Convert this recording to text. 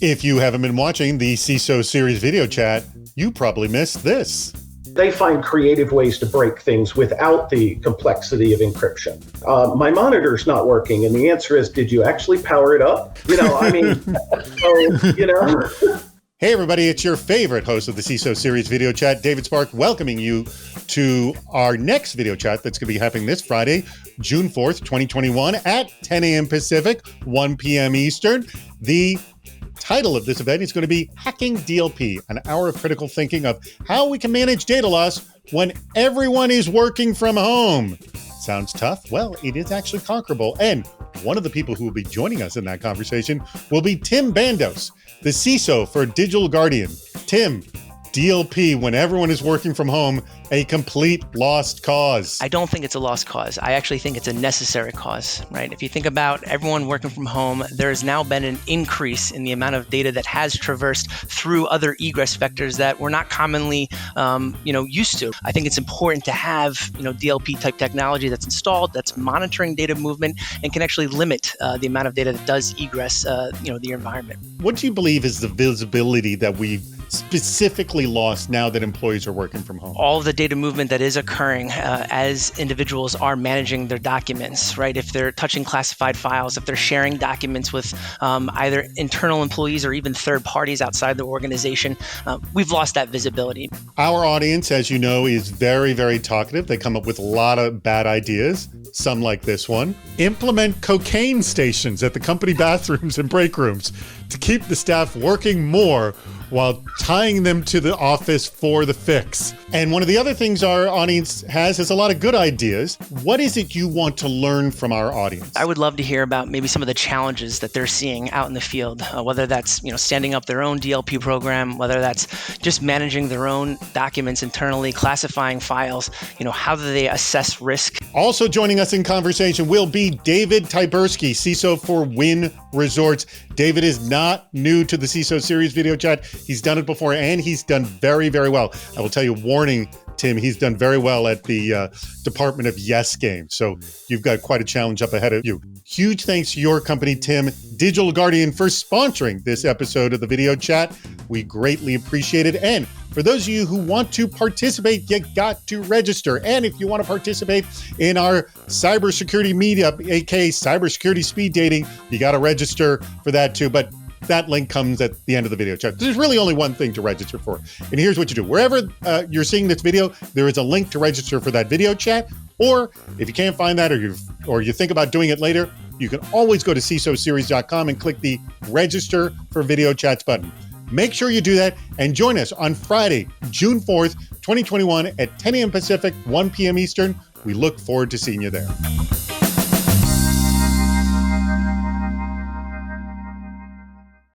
If you haven't been watching the CISO Series Video Chat, you probably missed this. They find creative ways to break things without the complexity of encryption. My monitor's not working, and the answer is, did you actually power it up? Hey everybody, it's your favorite host of the CISO Series Video Chat, David Spark, welcoming you to our next video chat that's going to be happening this Friday, June 4th, 2021 at 10 a.m. Pacific, 1 p.m. Eastern. The title of this event is going to be Hacking DLP, an hour of critical thinking of how we can manage data loss when everyone is working from home. Sounds tough? Well, it is actually conquerable. And one of the people who will be joining us in that conversation will be Tim Bandos, the CISO for Digital Guardian. Tim, DLP, when everyone is working from home, a complete lost cause. I don't think it's a lost cause. I actually think it's a necessary cause, right? If you think about everyone working from home, there's now been an increase in the amount of data that has traversed through other egress vectors that we're not commonly, used to. I think it's important to have, DLP type technology that's installed, that's monitoring data movement, and can actually limit the amount of data that does egress, the environment. What do you believe is the visibility that we've specifically lost now that employees are working from home? All of the data movement that is occurring as individuals are managing their documents, right? If they're touching classified files, if they're sharing documents with either internal employees or even third parties outside the organization, we've lost that visibility. Our audience, as you know, is very, very talkative. They come up with a lot of bad ideas, some like this one. Implement cocaine stations at the company bathrooms and break rooms to keep the staff working more while tying them to the office for the fix. And one of the other things our audience has is a lot of good ideas. What is it you want to learn from our audience? I would love to hear about maybe some of the challenges that they're seeing out in the field, whether that's standing up their own DLP program, whether that's just managing their own documents internally, classifying files. How do they assess risk? Also joining us in conversation will be David Tyburski, CISO for Wynn Resorts. David is not new to the CISO Series Video Chat. He's done it before, and he's done very, very well. I will tell you, warning, Tim, he's done very well at the Department of Yes game. So you've got quite a challenge up ahead of you. Huge thanks to your company, Tim, Digital Guardian, for sponsoring this episode of the video chat. We greatly appreciate it. And for those of you who want to participate, you got to register. And if you want to participate in our cybersecurity meetup, aka cybersecurity speed dating, you got to register for that too. But that link comes at the end of the video chat. There's really only one thing to register for. And here's what you do. Wherever you're seeing this video, there is a link to register for that video chat. Or if you can't find that, or you think about doing it later, you can always go to CISOseries.com and click the register for video chats button. Make sure you do that and join us on Friday, June 4th, 2021 at 10 a.m. Pacific, 1 p.m. Eastern. We look forward to seeing you there.